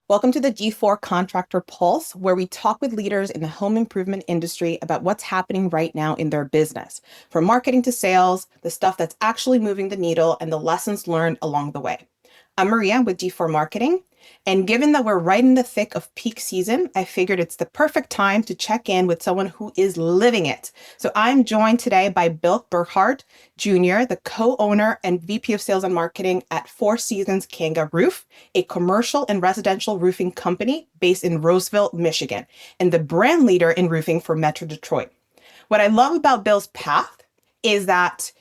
Welcome to the G4 Contractor Pulse, where we talk with leaders in the home improvement industry about what's happening right now in their business, from marketing to sales, the stuff that's actually moving the needle, and the lessons learned along the way. I'm Maria with G4 Marketing, and given that we're right in the thick of peak season, I figured it's the perfect time to check in with someone who is living it. So I'm joined today by Bill Burkhardt Jr., the co-owner and VP of Sales and Marketing at Four Seasons Kanga Roof, a commercial and residential roofing company based in Roseville, Michigan, and the brand leader in roofing for Metro Detroit. What I love about Bill's path is that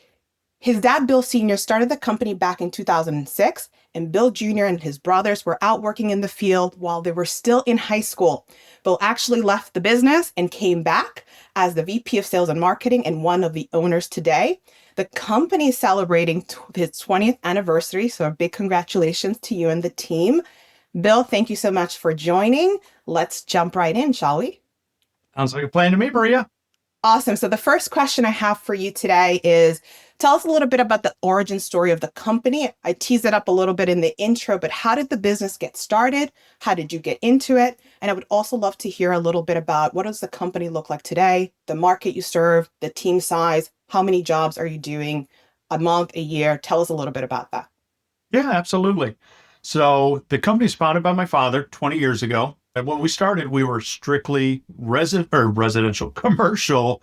his dad, Bill Sr., started the company back in 2006, and Bill Jr. and his brothers were out working in the field while they were still in high school. Bill actually left the business and came back as the VP of Sales and Marketing and one of the owners today. The company is celebrating its 20th anniversary, so a big congratulations to you and the team. Bill, thank you so much for joining. Let's jump right in, shall we? Sounds like a plan to me, Maria. Awesome. So the first question I have for you today is, tell us a little bit about the origin story of the company. I teased it up a little bit in the intro, but how did the business get started? How did you get into it? And I would also love to hear a little bit about what does the company look like today, the market you serve, the team size, how many jobs are you doing a month, a year? Tell us a little bit about that. Yeah, absolutely. So the company's founded by my father 20 years ago. And when we started, we were strictly residential, commercial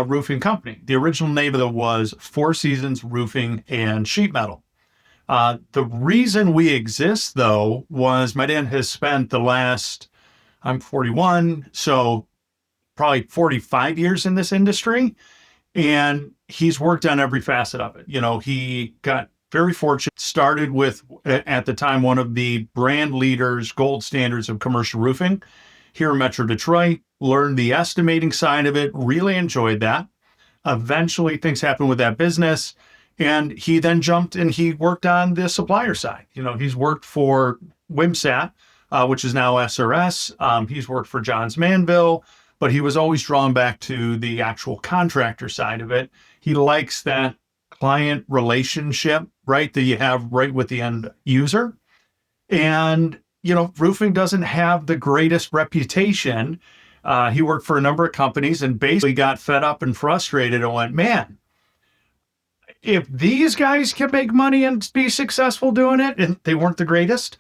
roofing company. The original name of it was Four Seasons Roofing and Sheet Metal. The reason we exist, though, was my dad has spent I'm 41, so probably 45 years in this industry. And he's worked on every facet of it. He got very fortunate, started with, at the time, one of the brand leaders, gold standards of commercial roofing here in Metro Detroit, learned the estimating side of it, really enjoyed that. Eventually, things happened with that business. And he then jumped and he worked on the supplier side. He's worked for WIMSAT, which is now SRS. He's worked for Johns Manville, but he was always drawn back to the actual contractor side of it. He likes that client relationship, right, that you have right with the end user. And, roofing doesn't have the greatest reputation. He worked for a number of companies and basically got fed up and frustrated and went, man, if these guys can make money and be successful doing it, and they weren't the greatest,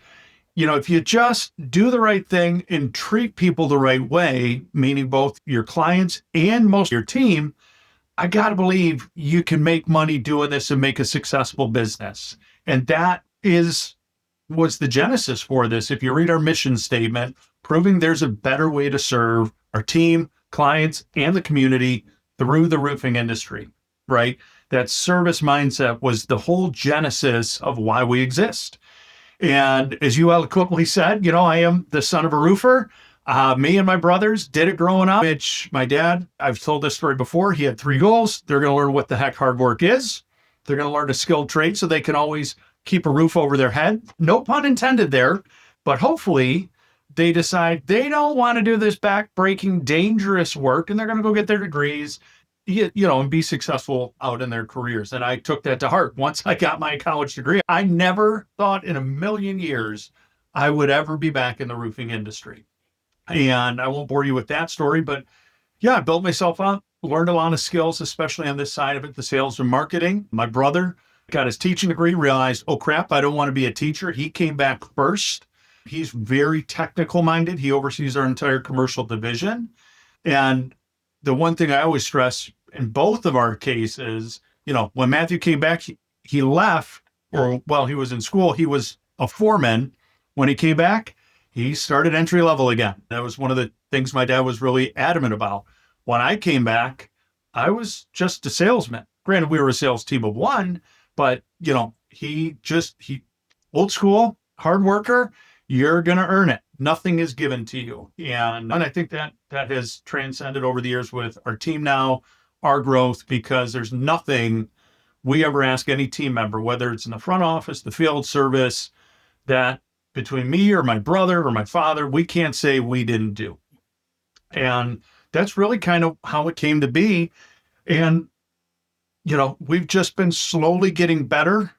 if you just do the right thing and treat people the right way, meaning both your clients and most of your team, I got to believe you can make money doing this and make a successful business. And that was the genesis for this. If you read our mission statement, proving there's a better way to serve our team, clients, and the community through the roofing industry, right? That service mindset was the whole genesis of why we exist. And as you eloquently said, I am the son of a roofer. Me and my brothers did it growing up, which my dad, I've told this story before, he had 3 goals. They're going to learn what the heck hard work is. They're going to learn a skilled trade so they can always keep a roof over their head. No pun intended there, but hopefully they decide they don't want to do this back-breaking, dangerous work, and they're going to go get their degrees, and be successful out in their careers. And I took that to heart. Once I got my college degree, I never thought in a million years I would ever be back in the roofing industry. And I won't bore you with that story, but yeah, I built myself up, learned a lot of skills, especially on this side of it, the sales and marketing. My brother got his teaching degree, realized, oh crap, I don't want to be a teacher. He came back first. He's very technical minded. He oversees our entire commercial division. And the one thing I always stress in both of our cases, when Matthew came back, he left, or while he was in school, he was a foreman. When he came back, he started entry level again. That was one of the things my dad was really adamant about. When I came back, I was just a salesman. Granted, we were a sales team of one, but he old school, hard worker, you're going to earn it. Nothing is given to you. And I think that has transcended over the years with our team now, our growth, because there's nothing we ever ask any team member, whether it's in the front office, the field service, that between me or my brother or my father, we can't say we didn't do. And that's really kind of how it came to be. And, we've just been slowly getting better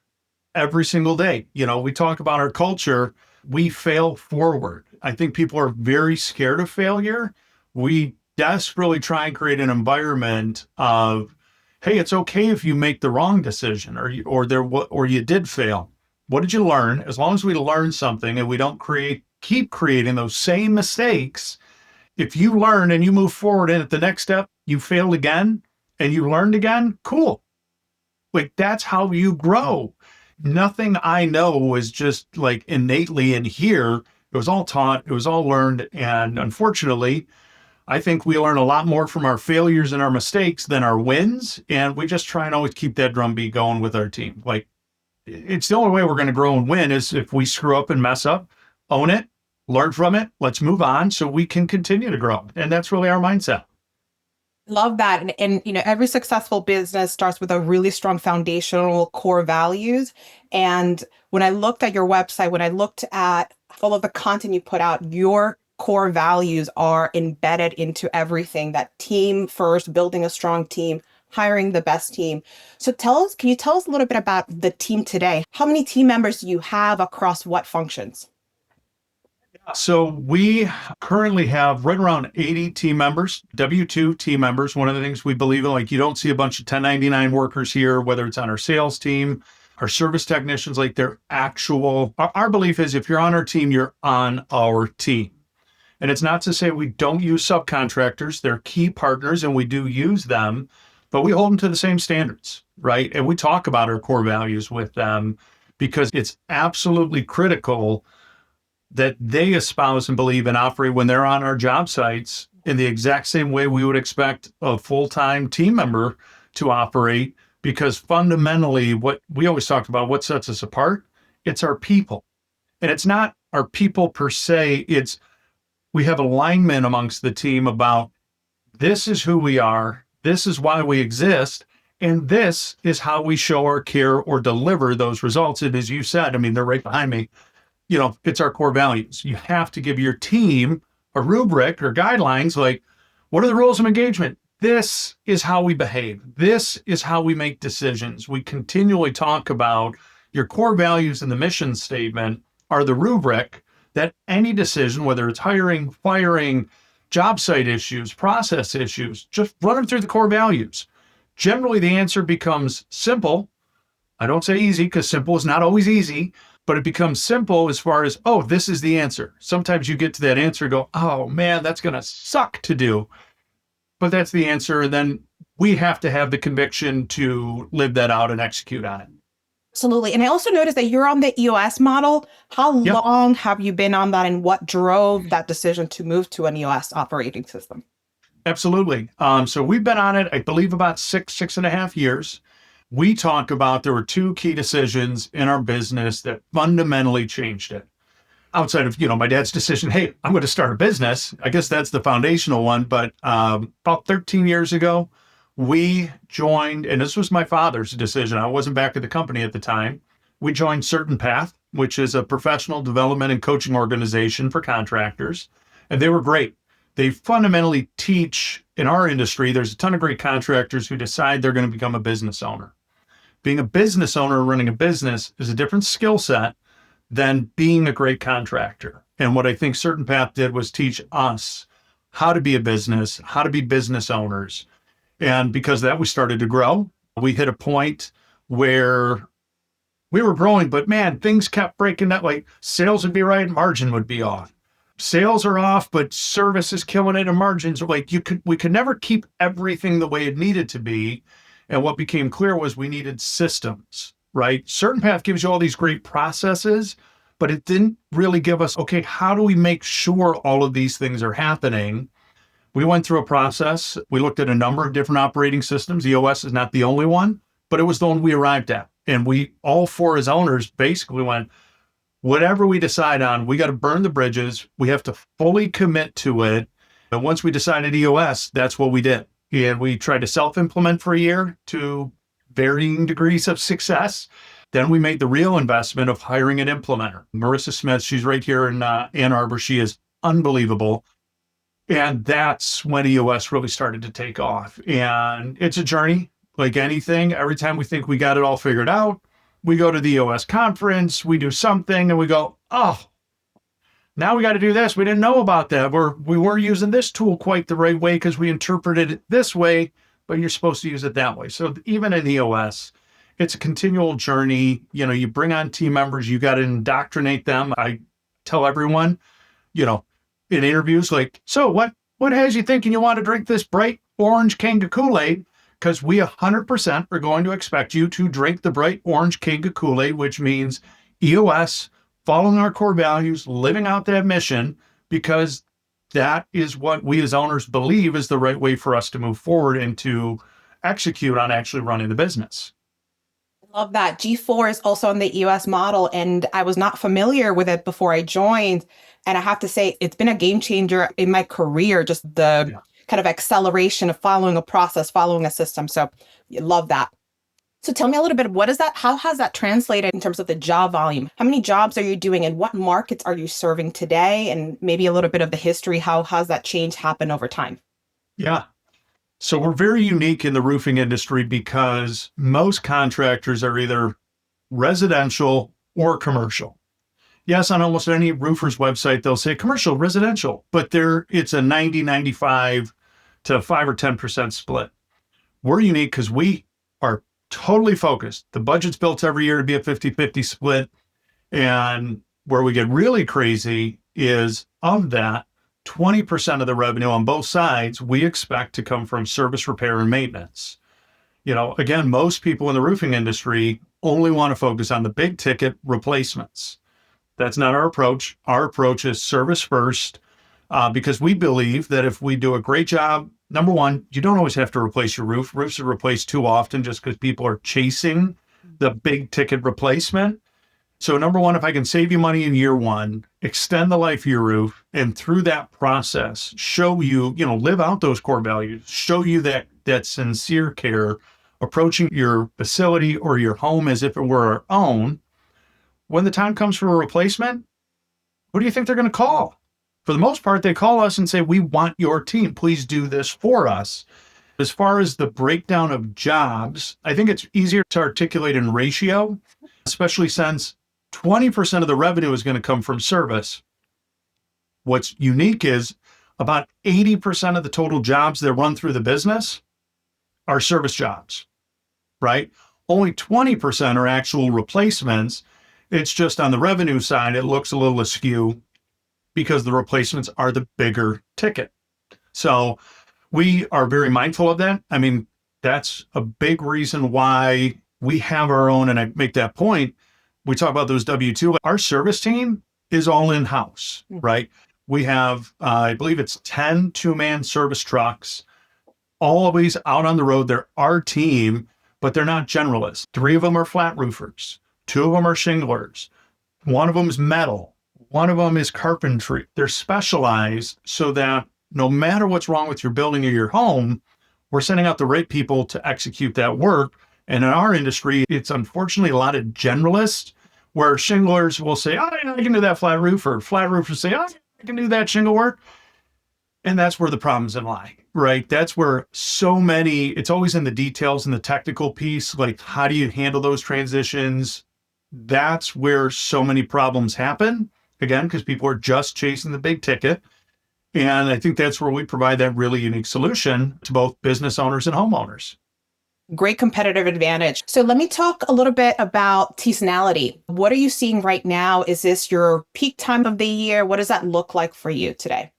every single day. We talk about our culture. we fail forward. I think people are very scared of failure. We desperately try and create an environment of, hey, it's okay if you make the wrong decision or you did fail. What did you learn? As long as we learn something and we don't keep creating those same mistakes, if you learn and you move forward and at the next step you failed again and you learned again, cool. Like that's how you grow. Nothing I know was just like innately in here. It was all taught, it was all learned. And unfortunately, I think we learn a lot more from our failures and our mistakes than our wins. And we just try and always keep that drumbeat going with our team. Like it's the only way we're going to grow and win is if we screw up and mess up, own it, learn from it, let's move on so we can continue to grow. And that's really our mindset. Love that. And every successful business starts with a really strong foundational core values. And when I looked at your website, when I looked at all of the content you put out, your core values are embedded into everything. That team first, building a strong team, hiring the best team. So can you tell us a little bit about the team today? How many team members do you have across what functions? So we currently have right around 80 team members, W-2 team members. One of the things we believe in, like you don't see a bunch of 1099 workers here, whether it's on our sales team, our service technicians, like they're our belief is if you're on our team, you're on our team. And it's not to say we don't use subcontractors. They're key partners and we do use them, but we hold them to the same standards, right? And we talk about our core values with them because it's absolutely critical that they espouse and believe and operate when they're on our job sites in the exact same way we would expect a full-time team member to operate, because fundamentally what we always talked about, what sets us apart, it's our people. And it's not our people per se, we have alignment amongst the team about this is who we are, this is why we exist, and this is how we show our care or deliver those results. And as you said, I mean, they're right behind me. It's our core values. You have to give your team a rubric or guidelines like, what are the rules of engagement? This is how we behave. This is how we make decisions. We continually talk about your core values in the mission statement are the rubric that any decision, whether it's hiring, firing, job site issues, process issues, just run them through the core values. Generally, the answer becomes simple. I don't say easy because simple is not always easy, but it becomes simple as far as, oh, this is the answer. Sometimes you get to that answer and go, oh man, that's going to suck to do. But that's the answer. And then we have to have the conviction to live that out and execute on it. Absolutely. And I also noticed that you're on the EOS model. How Yep. long have you been on that and what drove that decision to move to an EOS operating system? Absolutely. So we've been on it, I believe, about 6.5 years. We talk about there were two key decisions in our business that fundamentally changed it. Outside of, my dad's decision, hey, I'm going to start a business. I guess that's the foundational one. But about 13 years ago, we joined, and this was my father's decision. I wasn't back at the company at the time. We joined Certain Path, which is a professional development and coaching organization for contractors. And they were great. They fundamentally teach in our industry, there's a ton of great contractors who decide they're going to become a business owner. Being a business owner, running a business is a different skill set than being a great contractor. And what I think Certain Path did was teach us how to be a business, how to be business owners. And because of that, we started to grow. We hit a point where we were growing, but man, things kept breaking that. Like sales would be right, margin would be off. Sales are off, but service is killing it, and margins are like we could never keep everything the way it needed to be. And what became clear was we needed systems, right? Certain Path gives you all these great processes, but it didn't really give us, okay, how do we make sure all of these things are happening? We went through a process. We looked at a number of different operating systems. EOS is not the only one, but it was the one we arrived at. And we, all four as owners, basically went, whatever we decide on, we got to burn the bridges. We have to fully commit to it. And once we decided EOS, that's what we did. And we tried to self-implement for a year to varying degrees of success. Then we made the real investment of hiring an implementer. Marissa Smith, she's right here in Ann Arbor. She is unbelievable. And that's when EOS really started to take off. And it's a journey like anything. Every time we think we got it all figured out, we go to the EOS conference, we do something and we go, oh, Now we got to do this. We didn't know about that. We weren't using this tool quite the right way because we interpreted it this way, but you're supposed to use it that way. So even in EOS, it's a continual journey. You bring on team members, you got to indoctrinate them. I tell everyone, you know, in interviews, like, so what has you thinking you want to drink this bright orange Kanga Kool-Aid? Because we 100% are going to expect you to drink the bright orange Kanga Kool-Aid, which means EOS, following our core values, living out that mission, because that is what we as owners believe is the right way for us to move forward and to execute on actually running the business. Love that. G4 is also on the EOS model, and I was not familiar with it before I joined. And I have to say, it's been a game changer in my career, just the kind of acceleration of following a process, following a system. So love that. So tell me a little bit, how has that translated in terms of the job volume? How many jobs are you doing and what markets are you serving today? And maybe a little bit of the history, how has that change happened over time? Yeah. So we're very unique in the roofing industry because most contractors are either residential or commercial. Yes, on almost any roofer's website, they'll say commercial, residential, but it's a 90, 95 to 5 or 10% split. We're unique because we are totally focused. The budget's built every year to be a 50-50 split. And where we get really crazy is of that, 20% of the revenue on both sides, we expect to come from service, repair, and maintenance. Again, most people in the roofing industry only want to focus on the big ticket replacements. That's not our approach. Our approach is service first, because we believe that if we do a great job, number one, you don't always have to replace your roof. Roofs are replaced too often just because people are chasing the big ticket replacement. So number one, if I can save you money in year one, extend the life of your roof, and through that process, show you, live out those core values, show you that sincere care, approaching your facility or your home as if it were our own. When the time comes for a replacement, who do you think they're going to call? For the most part, they call us and say, we want your team. Please do this for us. As far as the breakdown of jobs, I think it's easier to articulate in ratio, especially since 20% of the revenue is going to come from service. What's unique is about 80% of the total jobs that run through the business are service jobs, right? Only 20% are actual replacements. It's just on the revenue side, it looks a little askew because the replacements are the bigger ticket. So we are very mindful of that. I mean, that's a big reason why we have our own, and I make that point. We talk about those W-2. Our service team is all in-house, right? We have, I believe it's 10 two-man service trucks, always out on the road. They're our team, but they're not generalists. 3 of them are flat roofers. 2 of them are shinglers. 1 of them is metal. 1 of them is carpentry. They're specialized so that no matter what's wrong with your building or your home, we're sending out the right people to execute that work. And in our industry, it's unfortunately a lot of generalists where shinglers will say, oh, yeah, I can do that flat roof, or flat roofers say, oh, I can do that shingle work. And that's where the problems lie, right? That's where it's always in the details and the technical piece, like how do you handle those transitions? That's where so many problems happen, again, because people are just chasing the big ticket. And I think that's where we provide that really unique solution to both business owners and homeowners. Great competitive advantage. So let me talk a little bit about seasonality. What are you seeing right now? Is this your peak time of the year? What does that look like for you today?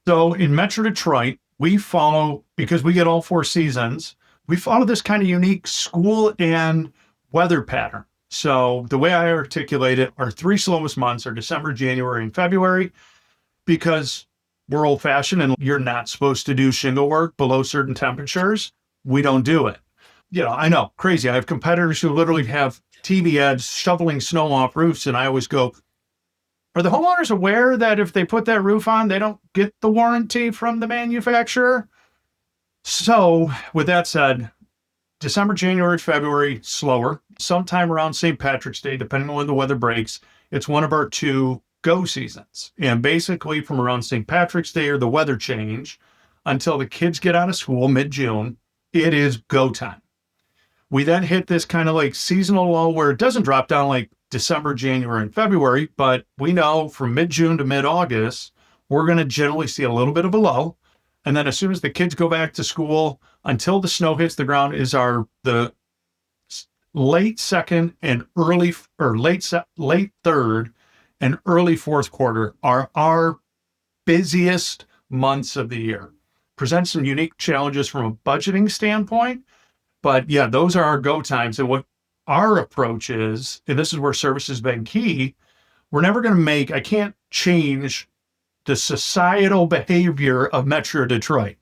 So in Metro Detroit, because we get all 4 seasons, we follow this kind of unique school and weather pattern. So the way I articulate it, our 3 slowest months are December, January, and February, because we're old fashioned and you're not supposed to do shingle work below certain temperatures. We don't do it. I know, crazy. I have competitors who literally have TV ads shoveling snow off roofs. And I always go, are the homeowners aware that if they put that roof on, they don't get the warranty from the manufacturer? So with that said, December, January, February, slower. Sometime around St. Patrick's Day, depending on when the weather breaks, it's one of our 2 go seasons. And basically from around St. Patrick's Day or the weather change until the kids get out of school mid-June, it is go time. We then hit this kind of like seasonal lull where it doesn't drop down like December, January, and February, but we know from mid-June to mid-August, we're going to generally see a little bit of a lull. And then as soon as the kids go back to school, until the snow hits the ground, is the late second and early or late third and early fourth quarter are our busiest months of the year. Presents some unique challenges from a budgeting standpoint, but yeah, those are our go times. And what our approach is, and this is where service has been key, I can't change the societal behavior of Metro Detroit.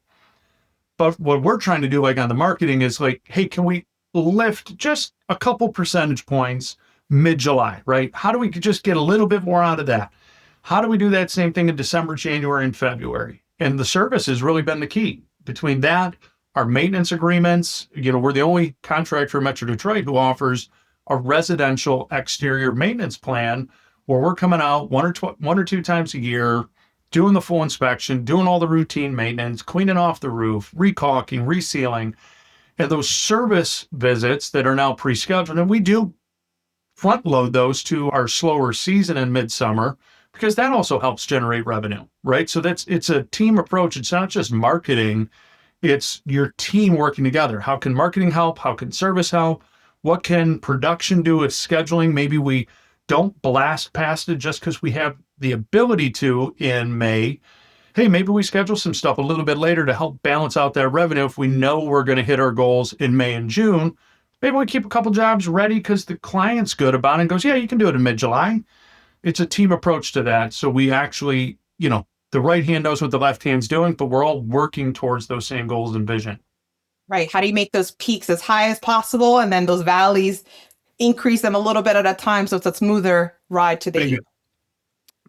But what we're trying to do, like on the marketing, is like, hey, can we lift just a couple percentage points mid-July, right? How do we just get a little bit more out of that? How do we do that same thing in December, January, and February? And the service has really been the key. Between that, our maintenance agreements, we're the only contractor in Metro Detroit who offers a residential exterior maintenance plan where we're coming out one or two times a year, doing the full inspection, doing all the routine maintenance, cleaning off the roof, recaulking, resealing, and those service visits that are now pre-scheduled. And we do front load those to our slower season in midsummer because that also helps generate revenue, right? So it's a team approach. It's not just marketing, it's your team working together. How can marketing help? How can service help? What can production do with scheduling? Maybe we don't blast past it just because we have the ability to in May. Hey, maybe we schedule some stuff a little bit later to help balance out that revenue. If we know we're going to hit our goals in May and June, maybe we keep a couple jobs ready because the client's good about it and goes, yeah, you can do it in mid-July. It's a team approach to that. So we actually, the right hand knows what the left hand's doing, but we're all working towards those same goals and vision. Right. How do you make those peaks as high as possible and then those valleys increase them a little bit at a time so it's a smoother ride to the end?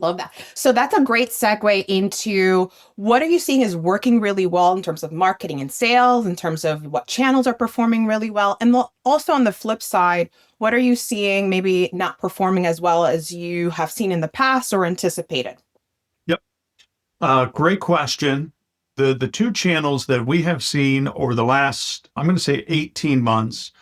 Love that. So that's a great segue into what are you seeing is working really well in terms of marketing and sales, in terms of what channels are performing really well. And also on the flip side, what are you seeing maybe not performing as well as you have seen in the past or anticipated? Yep. Great question. The two channels that we have seen over the last, I'm going to say 18 months,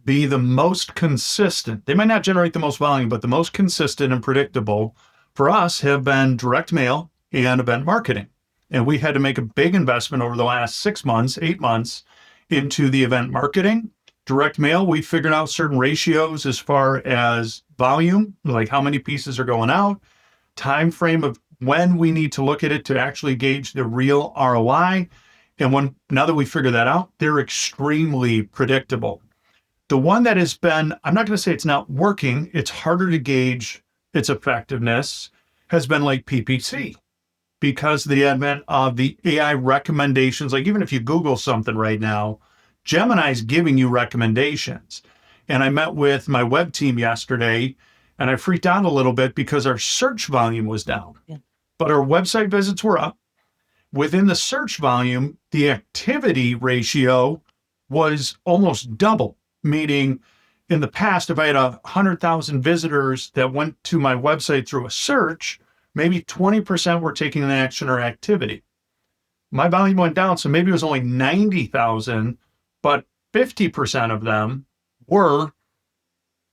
be the most consistent. They might not generate the most volume, but the most consistent and predictable for us have been direct mail and event marketing. And we had to make a big investment over the last 6 months, 8 months into the event marketing. Direct mail, we figured out certain ratios as far as volume, like how many pieces are going out, time frame of when we need to look at it to actually gauge the real ROI. And now that we figure that out, they're extremely predictable. The one that has been, I'm not going to say it's not working, it's harder to gauge its effectiveness, has been like PPC, because the advent of the AI recommendations. Like even if you Google something right now, Gemini's giving you recommendations. And I met with my web team yesterday and I freaked out a little bit because our search volume was down, but our website visits were up. Within the search volume, the activity ratio was almost double, meaning in the past, if I had 100,000 visitors that went to my website through a search, maybe 20% were taking an action or activity. My volume went down, so maybe it was only 90,000, but 50% of them were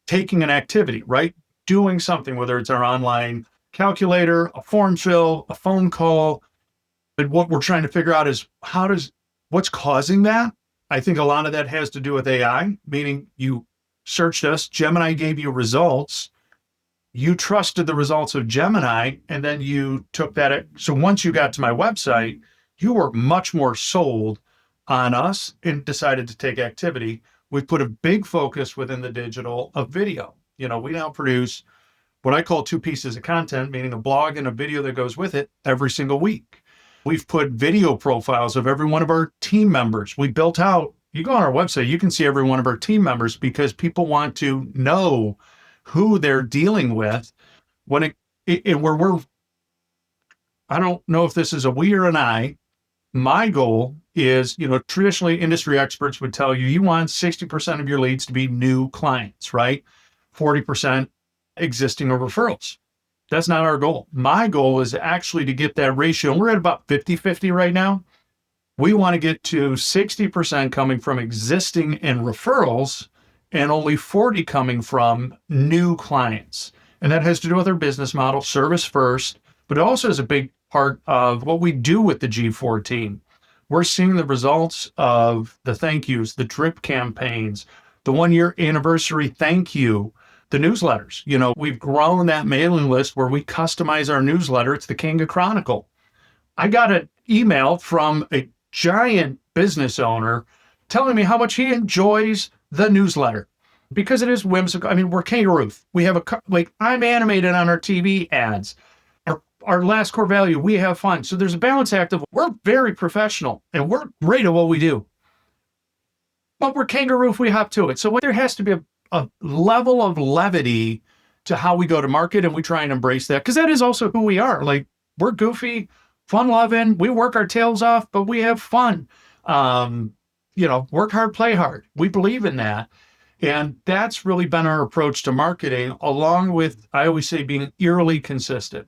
taking an activity, right? Doing something, whether it's our online calculator, a form fill, a phone call. But what we're trying to figure out is what's causing that? I think a lot of that has to do with AI, meaning you searched us, Gemini gave you results, you trusted the results of Gemini, and then you took that. So once you got to my website, you were much more sold on us and decided to take activity. We've put a big focus within the digital of video. We now produce what I call 2 pieces of content, meaning a blog and a video that goes with it every single week. We've put video profiles of every one of our team members. We built out, you go on our website, you can see every one of our team members because people want to know who they're dealing with I don't know if this is a we or an I. My goal is, traditionally industry experts would tell you want 60% of your leads to be new clients, right? 40% existing or referrals. That's not our goal. My goal is actually to get that ratio. And we're at about 50-50 right now. We want to get to 60% coming from existing and referrals and only 40 coming from new clients. And that has to do with our business model, service first, but it also is a big part of what we do with the G4 team. We're seeing the results of the thank yous, the drip campaigns, the 1 year anniversary thank you, the newsletters. We've grown that mailing list where we customize our newsletter. It's the Kanga Chronicle. I got an email from a giant business owner telling me how much he enjoys the newsletter because it is whimsical. I mean, we're Kanga Roof. We have I'm animated on our TV ads. Our last core value, we have fun. So there's a balance act of we're very professional and we're great at what we do. But we're Kanga Roof, we hop to it. So there has to be a level of levity to how we go to market, and we try and embrace that because that is also who we are. Like, we're goofy, fun loving, we work our tails off, but we have fun. Work hard, play hard. We believe in that. And that's really been our approach to marketing, along with, I always say, being eerily consistent.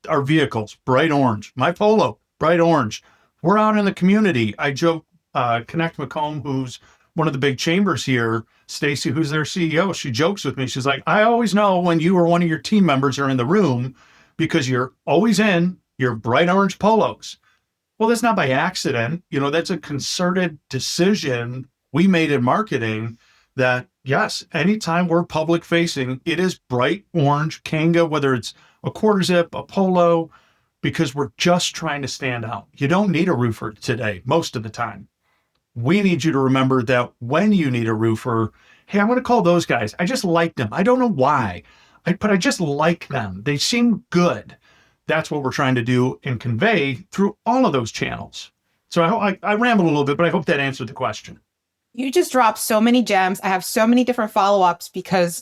Our vehicles, bright orange. My Polo, bright orange. We're out in the community. I joke, Connect Macomb, who's one of the big chambers here, Stacy, who's their CEO, she jokes with me. She's like, I always know when you or one of your team members are in the room because you're always in your bright orange polos. Well, that's not by accident. That's a concerted decision we made in marketing that, yes, anytime we're public facing, it is bright orange Kanga, whether it's a quarter zip, a polo, because we're just trying to stand out. You don't need a roofer today, most of the time. We need you to remember that when you need a roofer, hey, I'm going to call those guys. I just like them. I don't know why, but I just like them. They seem good. That's what we're trying to do and convey through all of those channels. So I rambled a little bit, but I hope that answered the question. You just dropped so many gems. I have so many different follow-ups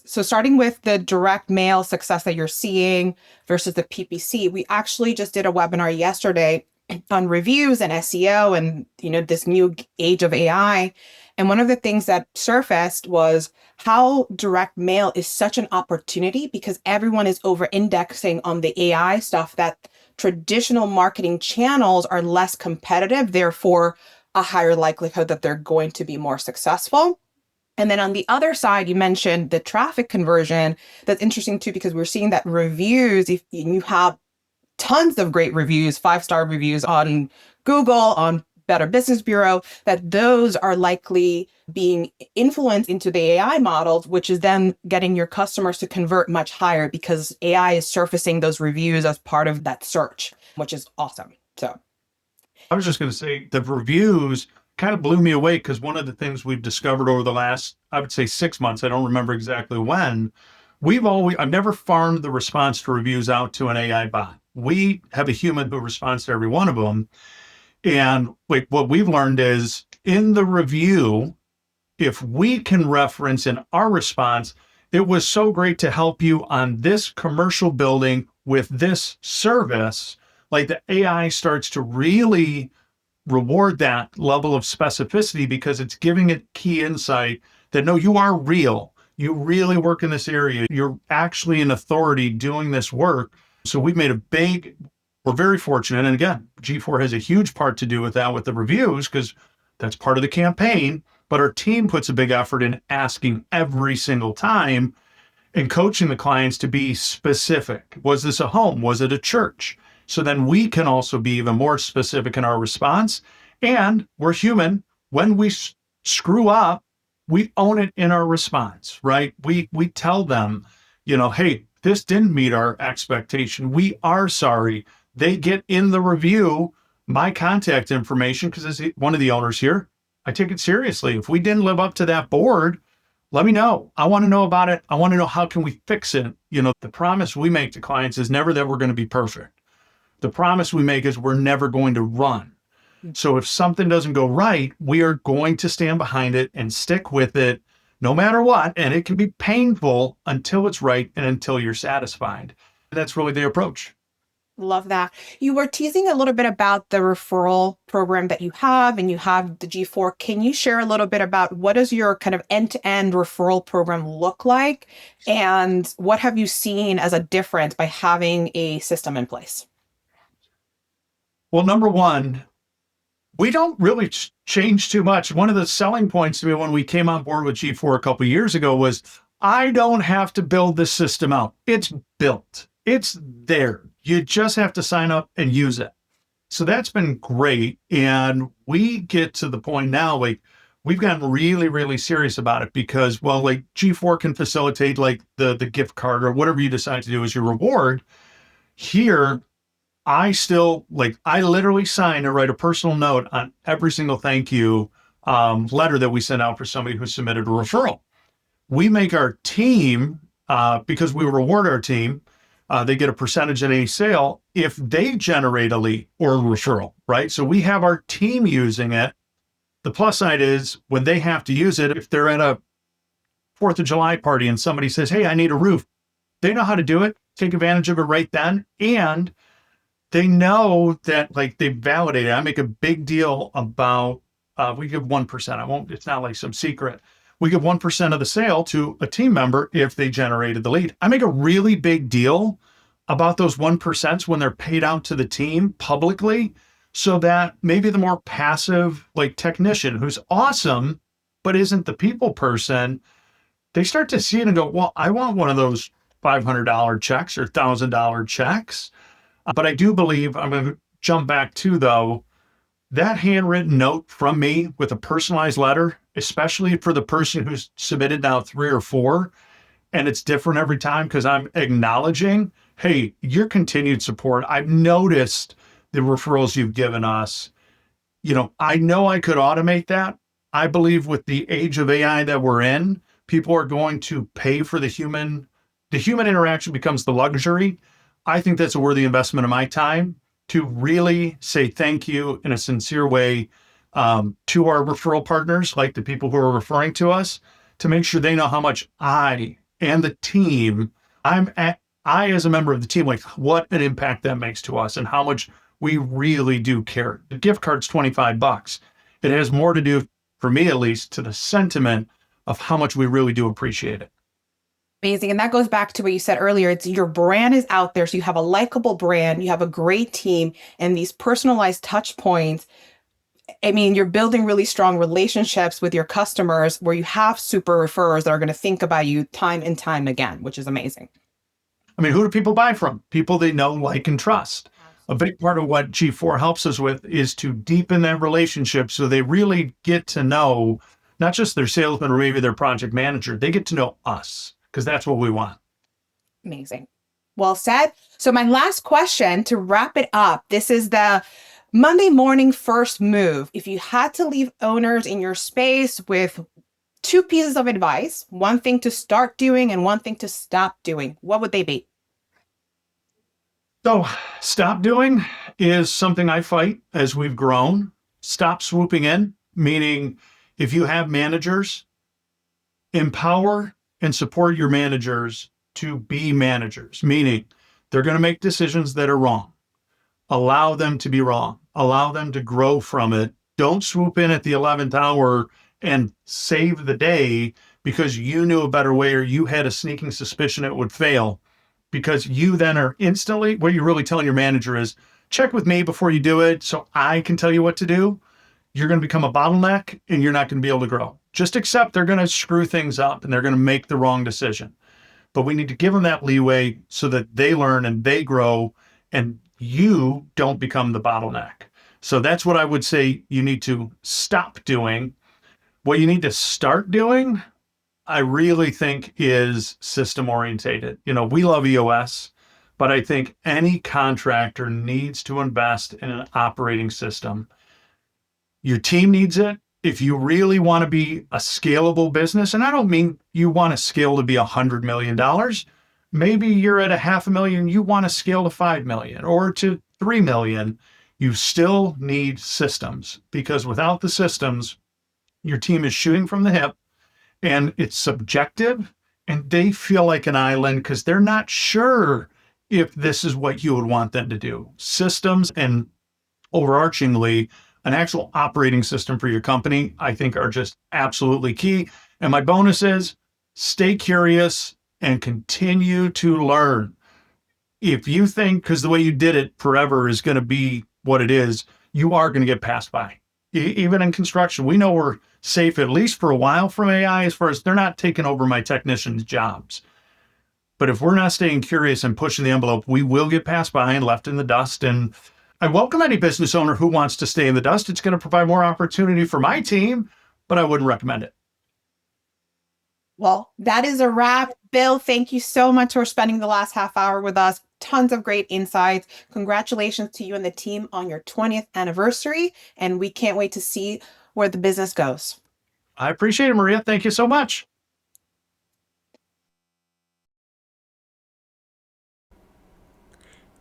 so starting with the direct mail success that you're seeing versus the PPC, we actually just did a webinar yesterday on reviews and SEO and, this new age of AI. And one of the things that surfaced was how direct mail is such an opportunity because everyone is over-indexing on the AI stuff that traditional marketing channels are less competitive, therefore a higher likelihood that they're going to be more successful. And then on the other side, you mentioned the traffic conversion. That's interesting too, because we're seeing that reviews, if you have tons of great reviews, 5-star reviews on Google, on Better Business Bureau, that those are likely being influenced into the AI models, which is then getting your customers to convert much higher because AI is surfacing those reviews as part of that search, which is awesome. So I was just going to say the reviews kind of blew me away because one of the things we've discovered over the last, I would say 6 months, I don't remember exactly when, I've never farmed the response to reviews out to an AI bot. We have a human who responds to every one of them. And what we've learned is in the review, if we can reference in our response, it was so great to help you on this commercial building with this service, like the AI starts to really reward that level of specificity because it's giving it key insight that no, you are real. You really work in this area. You're actually an authority doing this work. So we're very fortunate. And again, G4 has a huge part to do with that with the reviews because that's part of the campaign. But our team puts a big effort in asking every single time and coaching the clients to be specific. Was this a home? Was it a church? So then we can also be even more specific in our response. And we're human. When we screw up, we own it in our response, right? We tell them, hey, this didn't meet our expectation. We are sorry. They get in the review my contact information because as one of the owners here, I take it seriously. If we didn't live up to that board, let me know. I want to know about it. I want to know how can we fix it. The promise we make to clients is never that we're going to be perfect. The promise we make is we're never going to run. So if something doesn't go right, we are going to stand behind it and stick with it no matter what. And it can be painful until it's right and until you're satisfied. That's really the approach. love that. You were teasing a little bit about the referral program that you have, and you have the G4. Can you share a little bit about what does your kind of end-to-end referral program look like? And what have you seen as a difference by having a system in place? Well, number one, We don't really change too much. One of the selling points to me when we came on board with G4 a couple of years ago was I don't have to build this system out. It's built. It's there. You just have to sign up and use it. So that's been great. And we get to the point now, like we've gotten really, really serious about it because, well, like G4 can facilitate like the gift card or whatever you decide to do as your reward. Here, I literally sign and write a personal note on every single thank you letter that we send out for somebody who submitted a referral. We make our team, because we reward our team, they get a percentage in any sale if they generate a lead or a referral, right? So we have our team using it. The plus side is when they have to use it, if they're at a 4th of July party and somebody says, hey, I need a roof, they know how to do it, take advantage of it right then. And they know that like they validate it. I make a big deal about, we give 1%. It's not like some secret. We give 1% of the sale to a team member if they generated the lead. I make a really big deal about those 1% when they're paid out to the team publicly so that maybe the more passive like technician who's awesome, but isn't the people person, they start to see it and go, well, I want one of those $500 checks or $1,000 checks. But I do believe I'm going to jump back to, though, that handwritten note from me with a personalized letter, especially for the person who's submitted now 3 or 4, and it's different every time because I'm acknowledging, hey, your continued support. I've noticed the referrals you've given us. I know I could automate that. I believe with the age of AI that we're in, people are going to pay for the human interaction becomes the luxury. I think that's a worthy investment of my time to really say thank you in a sincere way to our referral partners, like the people who are referring to us, to make sure they know how much I and the team, I as a member of the team, like what an impact that makes to us and how much we really do care. The gift card's $25. It has more to do, for me at least, to the sentiment of how much we really do appreciate it. Amazing. And that goes back to what you said earlier. It's your brand is out there. So you have a likable brand, you have a great team, and these personalized touch points. I mean, you're building really strong relationships with your customers where you have super referrers that are going to think about you time and time again, which is amazing. I mean, who do people buy from? People they know, like, and trust. A big part of what G4 helps us with is to deepen that relationship so they really get to know not just their salesman or maybe their project manager, they get to know us because that's what we want. Amazing. Well said. So my last question to wrap it up, this is the Monday morning first move. If you had to leave owners in your space with 2 pieces of advice, one thing to start doing and one thing to stop doing, what would they be? So, stop doing is something I fight as we've grown. Stop swooping in, meaning if you have managers, empower and support your managers to be managers, meaning they're going to make decisions that are wrong. Allow them to be wrong. Allow them to grow from it. Don't swoop in at the 11th hour and save the day because you knew a better way or you had a sneaking suspicion it would fail. Because you then are instantly, what you're really telling your manager is, check with me before you do it so I can tell you what to do. You're going to become a bottleneck and you're not going to be able to grow. Just accept they're going to screw things up and they're going to make the wrong decision. But we need to give them that leeway so that they learn and they grow and you don't become the bottleneck. So that's what I would say you need to stop doing. What you need to start doing, I really think, is system orientated. We love EOS, but I think any contractor needs to invest in an operating system. Your team needs it. If you really want to be a scalable business, and I don't mean you want to scale to be $100 million, maybe you're at $500,000, you want to scale to 5 million or to 3 million, you still need systems because without the systems, your team is shooting from the hip and it's subjective and they feel like an island because they're not sure if this is what you would want them to do. Systems and overarchingly, an actual operating system for your company, I think are just absolutely key. And my bonus is stay curious and continue to learn. If you think, because the way you did it forever is going to be what it is, you are going to get passed by. Even in construction, we know we're safe at least for a while from AI, as far as they're not taking over my technicians' jobs. But if we're not staying curious and pushing the envelope, we will get passed by and left in the dust. And I welcome any business owner who wants to stay in the dust. It's going to provide more opportunity for my team, but I wouldn't recommend it. Well, that is a wrap. Bill, thank you so much for spending the last half hour with us. Tons of great insights. Congratulations to you and the team on your 20th anniversary. And we can't wait to see where the business goes. I appreciate it, Maria. Thank you so much.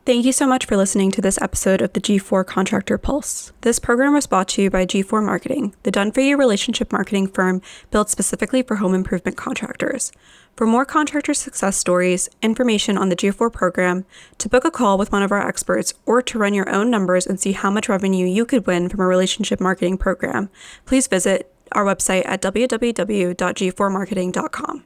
Thank you so much for listening to this episode of the G4 Contractor Pulse. This program was brought to you by G4 Marketing, the done-for-you relationship marketing firm built specifically for home improvement contractors. For more contractor success stories, information on the G4 program, to book a call with one of our experts, or to run your own numbers and see how much revenue you could win from a relationship marketing program, please visit our website at www.g4marketing.com.